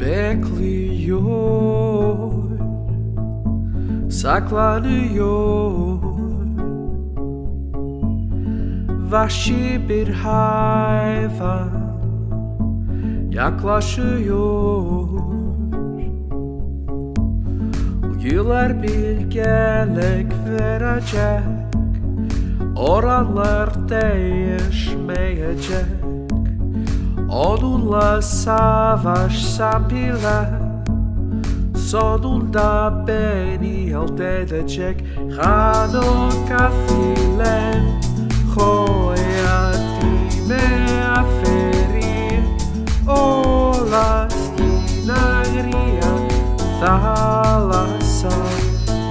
Bekliyor, saklanıyor. Vahşi bir hayvan yaklaşıyor. Uyular bilgelik verecek, oranlar değişmeyecek. Onunla savaşsam bile sonunda beni elde edecek. Hano kafilen hayatime aferin, olas dinagria thalassa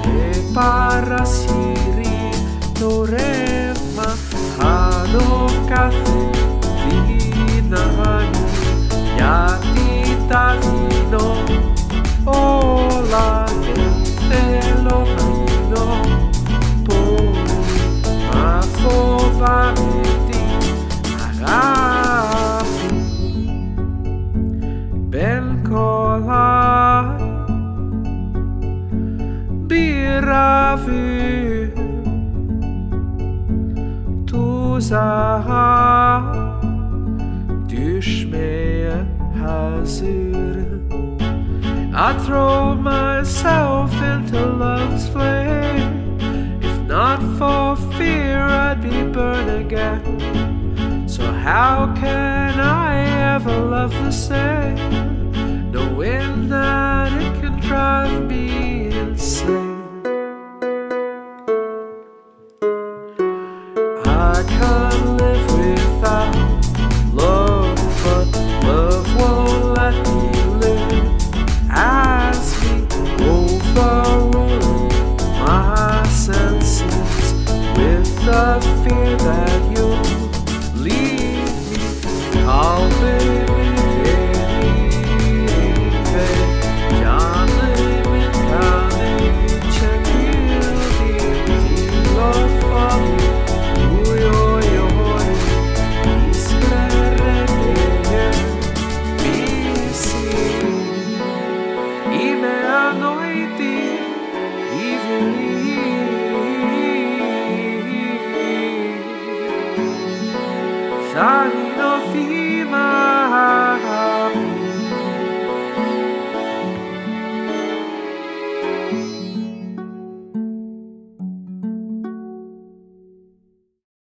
e parasiri norema. Hano kafilen yatitavino, ola elomino, poi afovamenti arabi. Ben kolay bir avi tuzağa düşmeye hazırım. I throw myself into love's flame. If not for fear, I'd be burned again. So how can I ever love the same, knowing that it can drive me insane? I can't live without love, but love won't let me live. As me overrule my senses with the fear that you'll leave me. Kalbimi canımın kanı çekildi. Filofobi uyuyor hislerine bilsin. E meia-noite e feliz, salino fim.